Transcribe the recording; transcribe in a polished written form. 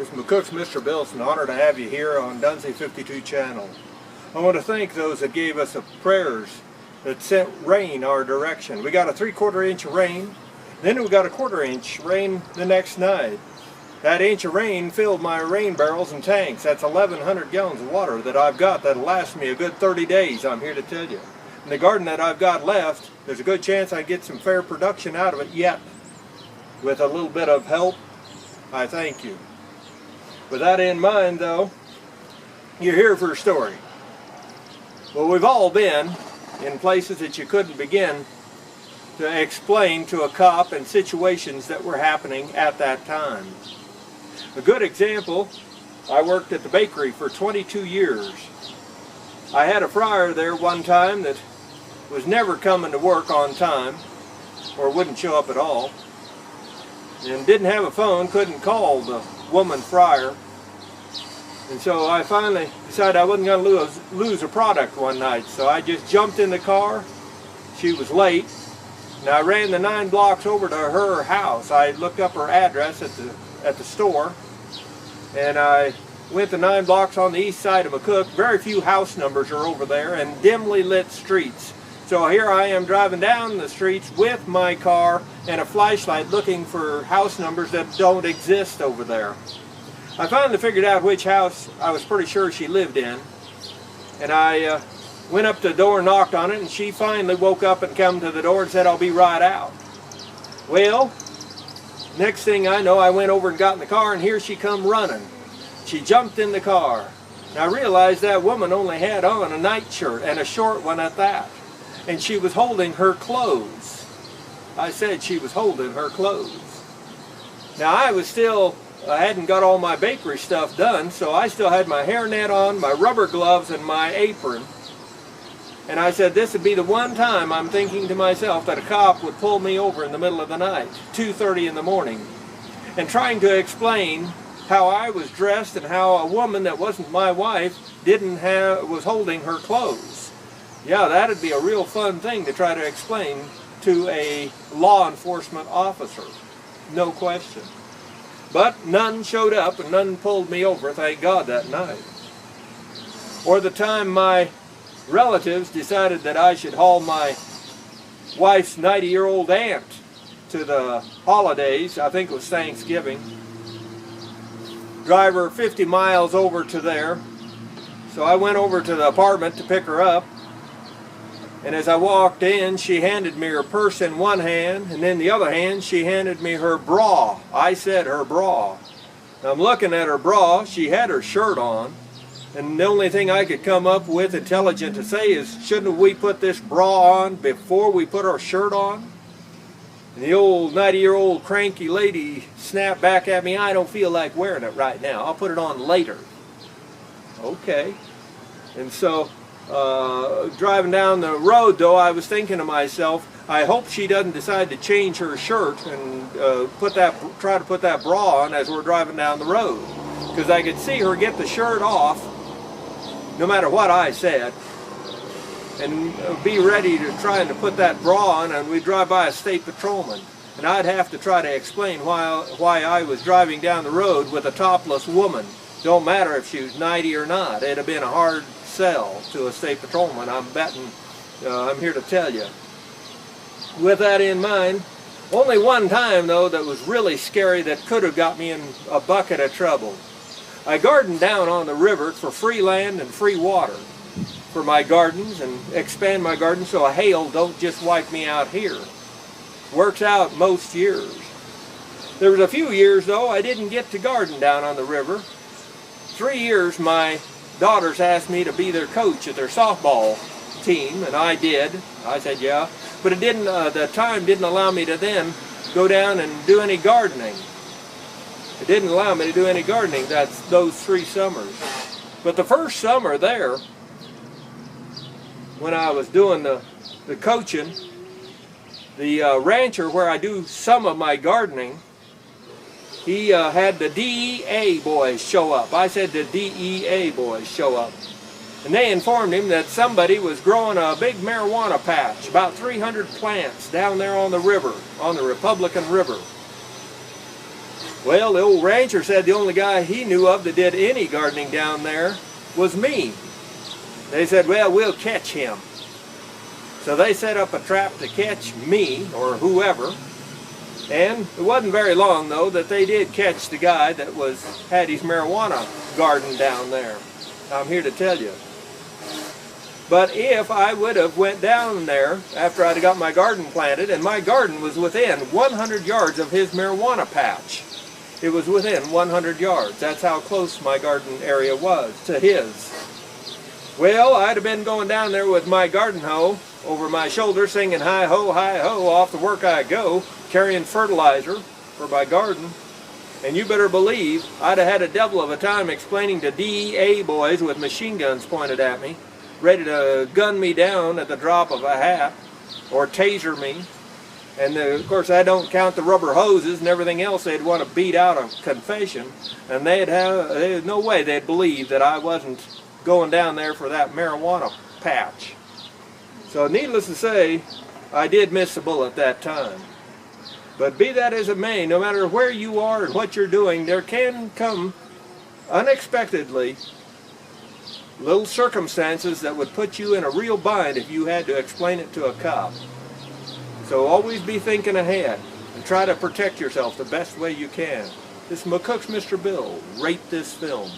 It's McCook's Mr. Bill. It's an honor to have you here on Dunsey 52 channel. I want to thank those that gave us prayers that sent rain our direction. We got a 3/4 inch of rain, then we got a 1/4 inch rain the next night. That inch of rain filled my rain barrels and tanks. That's 1,100 gallons of water that I've got that'll last me a good 30 days, I'm here to tell you. In the garden that I've got left, there's a good chance I get some fair production out of it yet. With a little bit of help, I thank you. With that in mind, though, you're here for a story. Well, we've all been in places that you couldn't begin to explain to a cop and situations that were happening at that time. A good example, I worked at the bakery for 22 years. I had a fryer there one time that was never coming to work on time, or wouldn't show up at all, and didn't have a phone, couldn't call the woman fryer. And so I finally decided I wasn't going to lose a product one night, so I just jumped in the car. She was late, and I ran the 9 blocks over to her house. I looked up her address at the store, and I went the 9 blocks on the east side of McCook. Very few house numbers are over there, and dimly lit streets. So here I am driving down the streets with my car and a flashlight looking for house numbers that don't exist over there. I finally figured out which house I was pretty sure she lived in, and I went up to the door and knocked on it, and she finally woke up and come to the door and said, "I'll be right out." Well, next thing I know, I went over and got in the car, and here she come running. She jumped in the car, and I realized that woman only had on a nightshirt, and a short one at that, and she was holding her clothes. I said she was holding her clothes. Now I hadn't got all my bakery stuff done, so I still had my hairnet on, my rubber gloves, and my apron. And I said, this would be the one time I'm thinking to myself that a cop would pull me over in the middle of the night, 2:30 in the morning, and trying to explain how I was dressed and how a woman that wasn't my wife was holding her clothes. Yeah, that'd be a real fun thing to try to explain to a law enforcement officer, no question. But none showed up and none pulled me over, thank God, that night. Or the time my relatives decided that I should haul my wife's 90-year-old aunt to the holidays, I think it was Thanksgiving, drive her 50 miles over to there. So I went over to the apartment to pick her up, and as I walked in, she handed me her purse in one hand, and in the other hand she handed me her bra. I said her bra. Now I'm looking at her bra. She had her shirt on, and the only thing I could come up with intelligent to say is, shouldn't we put this bra on before we put our shirt on? And the old 90-year-old cranky lady snapped back at me, "I don't feel like wearing it right now. I'll put it on later." Okay. And so driving down the road, though, I was thinking to myself, I hope she doesn't decide to change her shirt and try to put that bra on as we're driving down the road, because I could see her get the shirt off, no matter what I said, and be ready to try to put that bra on, and we'd drive by a state patrolman, and I'd have to try to explain why I was driving down the road with a topless woman. Don't matter if she was 90 or not. It'd have been a hard sell to a state patrolman, I'm betting. I'm here to tell you. With that in mind, only one time, though, that was really scary that could have got me in a bucket of trouble. I gardened down on the river for free land and free water for my gardens, and expand my garden so a hail don't just wipe me out here. Works out most years. There was a few years, though, I didn't get to garden down on the river. 3 years my daughters asked me to be their coach at their softball team, and I did. I said yeah, but it didn't. The time didn't allow me to then go down and do any gardening. It didn't allow me to do any gardening. That's those 3 summers. But the first summer there, when I was doing the coaching, the rancher where I do some of my gardening, he had the DEA boys show up. I said the DEA boys show up. And they informed him that somebody was growing a big marijuana patch, about 300 plants down there on the river, on the Republican River. Well, the old rancher said the only guy he knew of that did any gardening down there was me. They said, well, we'll catch him. So they set up a trap to catch me, or whoever. And it wasn't very long, though, that they did catch the guy that had his marijuana garden down there. I'm here to tell you. But if I would have went down there after I'd got my garden planted, and my garden was within 100 yards of his marijuana patch. It was within 100 yards. That's how close my garden area was to his. Well, I'd have been going down there with my garden hoe over my shoulder singing hi ho, off to work I go, carrying fertilizer for my garden. And you better believe I'd have had a devil of a time explaining to DEA boys with machine guns pointed at me, ready to gun me down at the drop of a hat or taser me. And of course I don't count the rubber hoses and everything else they'd want to beat out a confession. And there's no way they'd believe that I wasn't going down there for that marijuana patch. So needless to say, I did miss a bullet that time. But be that as it may, no matter where you are and what you're doing, there can come unexpectedly little circumstances that would put you in a real bind if you had to explain it to a cop. So always be thinking ahead and try to protect yourself the best way you can. This is McCook's Mr. Bill. Rate this film.